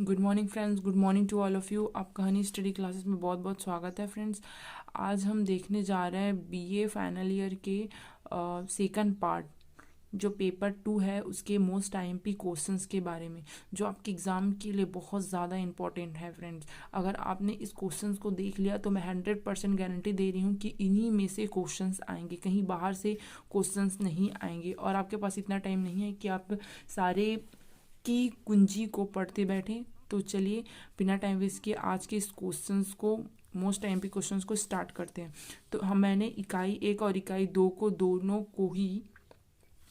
Good morning friends, good morning to all of you. आप कहानी study classes में बहुत बहुत स्वागत है फ्रेंड्स। आज हम देखने जा रहे हैं बीए फाइनल ईयर के सेकंड पार्ट, जो पेपर 2 है उसके मोस्ट आईएमपी क्वेश्चंस के बारे में, जो आपके एग्ज़ाम के लिए बहुत ज़्यादा इंपॉर्टेंट है फ्रेंड्स। अगर आपने इस क्वेश्चंस को देख लिया तो मैं 100% गारंटी दे रही हूँ कि इन्हीं में से क्वेश्चंस आएंगे, कहीं बाहर से क्वेश्चंस नहीं आएंगे। और आपके पास इतना टाइम नहीं है कि आप सारे की कुंजी को पढ़ते बैठें। तो चलिए बिना टाइम वेस्ट किए आज के इस क्वेश्चंस को, मोस्ट एमपी क्वेश्चंस को स्टार्ट करते हैं। तो मैंने इकाई 1 और इकाई 2 को दोनों को ही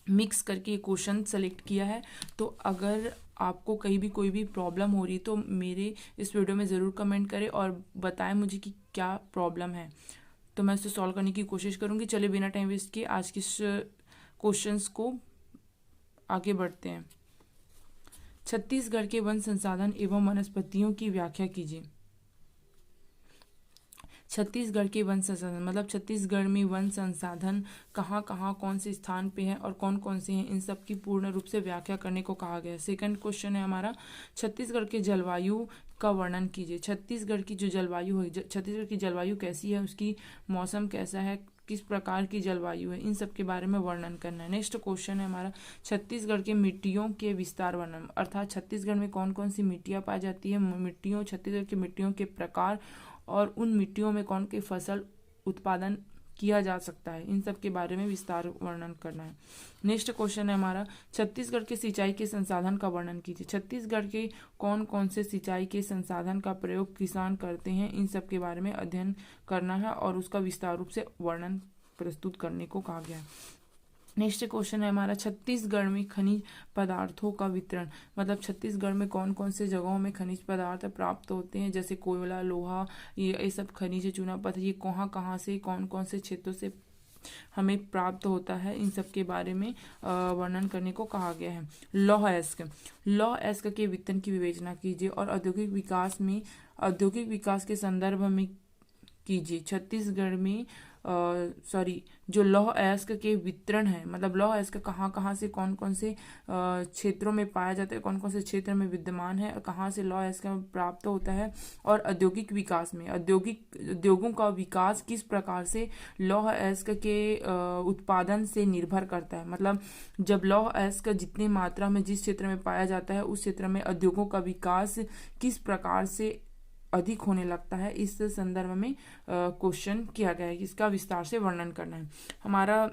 मिक्स करके ये क्वेश्चन सेलेक्ट किया है। तो अगर आपको कहीं भी कोई भी प्रॉब्लम हो रही है तो मेरे इस वीडियो में ज़रूर कमेंट करें और बताएं मुझे कि क्या प्रॉब्लम है, तो मैं उसे सॉल्व करने की कोशिश करूँगी। चलिए बिना टाइम वेस्ट किए आज के क्वेश्चंस को आगे बढ़ते हैं। छत्तीसगढ़ के वन संसाधन एवं वनस्पतियों की व्याख्या कीजिए। छत्तीसगढ़ के वन संसाधन मतलब छत्तीसगढ़ में वन संसाधन कहाँ कहाँ कौन से स्थान पे हैं और कौन कौन से हैं, इन सब की पूर्ण रूप से व्याख्या करने को कहा गया है। सेकंड क्वेश्चन है हमारा, छत्तीसगढ़ के जलवायु का वर्णन कीजिए। छत्तीसगढ़ की जो जलवायु है, छत्तीसगढ़ की जलवायु कैसी है, उसकी मौसम कैसा है, किस प्रकार की जलवायु है, इन सब के बारे में वर्णन करना है। नेक्स्ट क्वेश्चन है हमारा, छत्तीसगढ़ के मिट्टियों के विस्तार वर्णन, अर्थात छत्तीसगढ़ में कौन कौन सी मिट्टियाँ पाई जाती है, मिट्टियों, छत्तीसगढ़ की मिट्टियों के प्रकार और उन मिट्टियों में कौन की फसल उत्पादन किया जा सकता है, इन सब के बारे में विस्तार वर्णन करना है। नेक्स्ट क्वेश्चन है हमारा, छत्तीसगढ़ के सिंचाई के संसाधन का वर्णन कीजिए। छत्तीसगढ़ के कौन कौन से सिंचाई के संसाधन का प्रयोग किसान करते हैं, इन सब के बारे में अध्ययन करना है और उसका विस्तार रूप से वर्णन प्रस्तुत करने को कहा गया है। नेक्स्ट क्वेश्चन है हमारा, छत्तीसगढ़ में खनिज पदार्थों का वितरण, मतलब छत्तीसगढ़ में कौन कौन से जगहों में खनिज पदार्थ प्राप्त होते हैं, जैसे कोयला, लोहा, ये सब खनिज, चूना पत्थर, ये कहाँ कहाँ से कौन कौन से क्षेत्रों से हमें प्राप्त होता है, इन सब के बारे में वर्णन करने को कहा गया है। लौह अयस्क के वितरण की विवेचना कीजिए और औद्योगिक विकास के संदर्भ में कीजिए। छत्तीसगढ़ में जो लौह अयस्क के वितरण है, मतलब लौह अयस्क कहाँ कहाँ से कौन कौन से क्षेत्रों में पाया जाता है, कौन कौन से क्षेत्र में विद्यमान है, कहाँ से लौह अयस्क प्राप्त होता है, और औद्योगिक विकास में उद्योगों का विकास किस प्रकार से लौह अयस्क के उत्पादन से निर्भर करता है। मतलब जब लौह अयस्क जितनी मात्रा में जिस क्षेत्र में पाया जाता है उस क्षेत्र में उद्योगों का विकास किस प्रकार से अधिक होने लगता है, इस संदर्भ में क्वेश्चन किया गया है। इसका विस्तार से वर्णन करना है। हमारा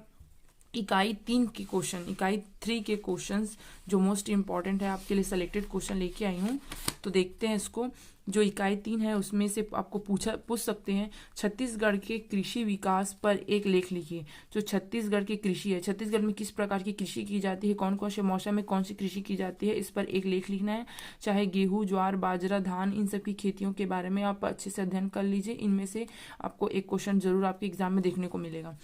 इकाई 3 के क्वेश्चन, इकाई 3 के क्वेश्चंस जो मोस्ट इम्पॉर्टेंट है आपके लिए सेलेक्टेड क्वेश्चन लेके आई हूँ, तो देखते हैं इसको। जो इकाई 3 है उसमें से आपको पूछ सकते हैं, छत्तीसगढ़ के कृषि विकास पर एक लेख लिखिए। जो छत्तीसगढ़ की कृषि है, छत्तीसगढ़ में किस प्रकार की कृषि की जाती है, कौन कौन से मौसम में कौन सी कृषि की जाती है, इस पर एक लेख लिखना है। चाहे गेहूँ, ज्वार, बाजरा, धान, इन सब की खेतियों के बारे में आप अच्छे से अध्ययन कर लीजिए। इनमें से आपको एक क्वेश्चन जरूर आपके एग्जाम में देखने को मिलेगा।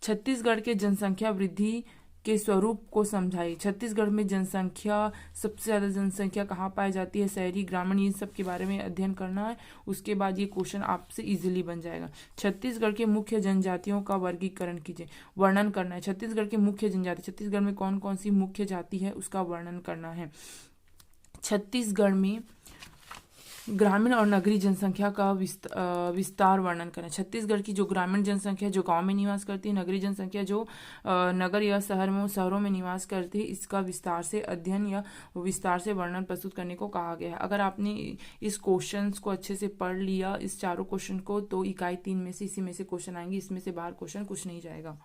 छत्तीसगढ़ के जनसंख्या वृद्धि के स्वरूप को समझाइए। छत्तीसगढ़ में जनसंख्या, सबसे ज़्यादा जनसंख्या कहाँ पाई जाती है, शहरी, ग्रामीण, इन सब के बारे में अध्ययन करना है। उसके बाद ये क्वेश्चन आपसे इजीली बन जाएगा। छत्तीसगढ़ के मुख्य जनजातियों का वर्गीकरण कीजिए, वर्णन करना है। छत्तीसगढ़ के मुख्य जनजाति, छत्तीसगढ़ में कौन कौन सी मुख्य जाति है उसका वर्णन करना है। छत्तीसगढ़ में ग्रामीण और नगरीय जनसंख्या का विस्तार वर्णन करें। छत्तीसगढ़ की जो ग्रामीण जनसंख्या जो गांव में निवास करती है, नगरीय जनसंख्या जो नगर या शहरों में निवास करती है, इसका विस्तार से अध्ययन या विस्तार से वर्णन प्रस्तुत करने को कहा गया है। अगर आपने इस क्वेश्चन को अच्छे से पढ़ लिया, इस चारों क्वेश्चन को, तो इकाई 3 में से इसी में से क्वेश्चन आएंगे, इसमें से बाहर क्वेश्चन कुछ नहीं जाएगा।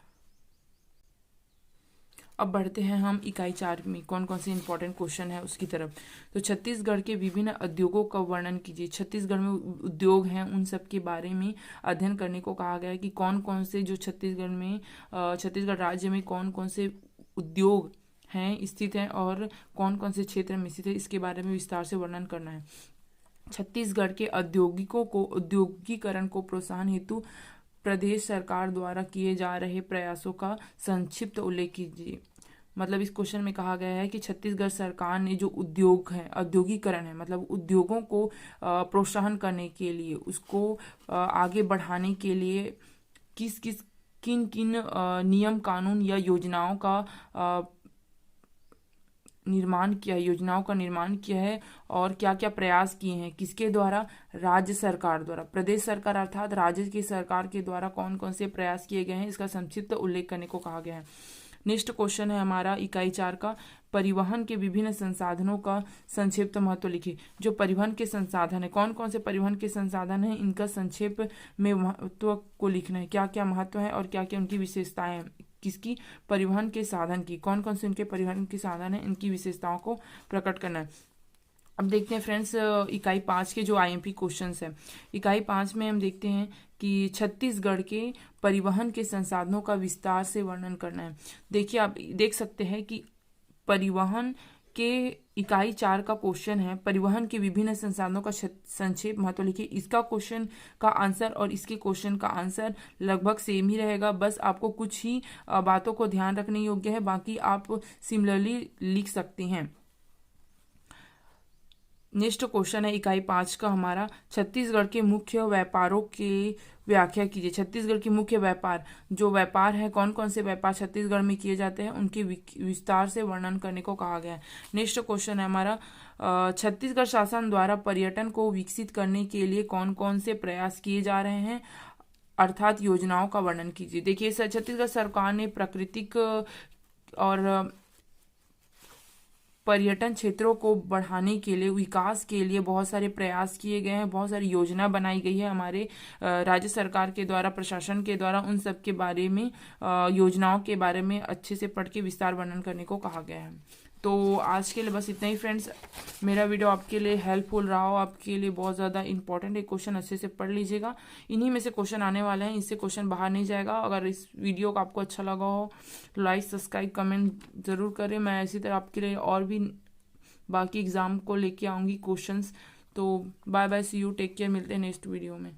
अब बढ़ते हैं हम इकाई 4 में कौन कौन से इंपॉर्टेंट क्वेश्चन है उसकी तरफ। तो छत्तीसगढ़ के विभिन्न उद्योगों का वर्णन कीजिए। छत्तीसगढ़ में उद्योग हैं, उन सब के बारे में अध्ययन करने को कहा गया है कि कौन कौन से जो छत्तीसगढ़ राज्य में कौन कौन से उद्योग हैं, स्थित हैं, और कौन कौन से क्षेत्र में स्थित है, इसके बारे में विस्तार से वर्णन करना है। छत्तीसगढ़ के औद्योगिकरण को प्रोत्साहन हेतु प्रदेश सरकार द्वारा किए जा रहे प्रयासों का संक्षिप्त उल्लेख कीजिए। मतलब इस क्वेश्चन में कहा गया है कि छत्तीसगढ़ सरकार ने जो उद्योग है, औद्योगिकरण है, मतलब उद्योगों को प्रोत्साहन करने के लिए, उसको आगे बढ़ाने के लिए किन किन नियम, कानून या योजनाओं का निर्माण किया है, योजनाओं का निर्माण किया है और क्या क्या प्रयास किए हैं, किसके द्वारा? राज्य सरकार द्वारा। प्रदेश सरकार अर्थात राज्य की सरकार के द्वारा कौन कौन से प्रयास किए गए हैं, इसका संक्षिप्त उल्लेख करने को कहा गया है। नेक्स्ट क्वेश्चन है हमारा इकाई 4 का, परिवहन के विभिन्न संसाधनों का संक्षिप्त महत्व लिखिए। जो परिवहन के संसाधन है, कौन कौन से परिवहन के संसाधन है, इनका संक्षेप में महत्व को लिखना है। क्या क्या महत्व है और क्या क्या उनकी विशेषताएं हैं, किसकी? परिवहन के साधन की। कौन कौन से उनके परिवहन के साधन है, इनकी विशेषताओं को प्रकट करना है। अब देखते हैं फ्रेंड्स इकाई 5 के जो आईएमपी क्वेश्चंस है। इकाई 5 में हम देखते हैं कि छत्तीसगढ़ के परिवहन के संसाधनों का विस्तार से वर्णन करना है। देखिए आप देख सकते हैं कि परिवहन के इकाई 4 का क्वेश्चन है, परिवहन के विभिन्न संसाधनों का संक्षेप महत्व लिखिए। इसका क्वेश्चन का आंसर और इसके क्वेश्चन का आंसर लगभग सेम ही रहेगा, बस आपको कुछ ही बातों को ध्यान रखने योग्य है, बाकी आप सिमिलरली लिख सकते हैं। नेक्स्ट क्वेश्चन है इकाई 5 का हमारा, छत्तीसगढ़ के मुख्य व्यापारों की व्याख्या कीजिए। छत्तीसगढ़ के मुख्य व्यापार, जो व्यापार है, कौन कौन से व्यापार छत्तीसगढ़ में किए जाते हैं, उनके विस्तार से वर्णन करने को कहा गया है। नेक्स्ट क्वेश्चन है हमारा, छत्तीसगढ़ शासन द्वारा पर्यटन को विकसित करने के लिए कौन कौन से प्रयास किए जा रहे हैं, अर्थात योजनाओं का वर्णन कीजिए। देखिए छत्तीसगढ़ सरकार ने प्राकृतिक और पर्यटन क्षेत्रों को बढ़ाने के लिए, विकास के लिए बहुत सारे प्रयास किए गए हैं, बहुत सारी योजना बनाई गई है हमारे राज्य सरकार के द्वारा, प्रशासन के द्वारा। उन सब के बारे में, योजनाओं के बारे में अच्छे से पढ़ के विस्तार वर्णन करने को कहा गया है। तो आज के लिए बस इतना ही फ्रेंड्स। मेरा वीडियो आपके लिए हेल्पफुल रहा हो, आपके लिए बहुत ज़्यादा इंपॉर्टेंट है, क्वेश्चन अच्छे से पढ़ लीजिएगा। इन्हीं में से क्वेश्चन आने वाले हैं, इससे क्वेश्चन बाहर नहीं जाएगा। अगर इस वीडियो को आपको अच्छा लगा हो तो लाइक, सब्सक्राइब, कमेंट ज़रूर करें। मैं इसी तरह आपके लिए और भी बाकी एग्ज़ाम को लेके आऊँगी क्वेश्चंस। तो bye bye, see you, take care, मिलते हैं नेक्स्ट वीडियो में।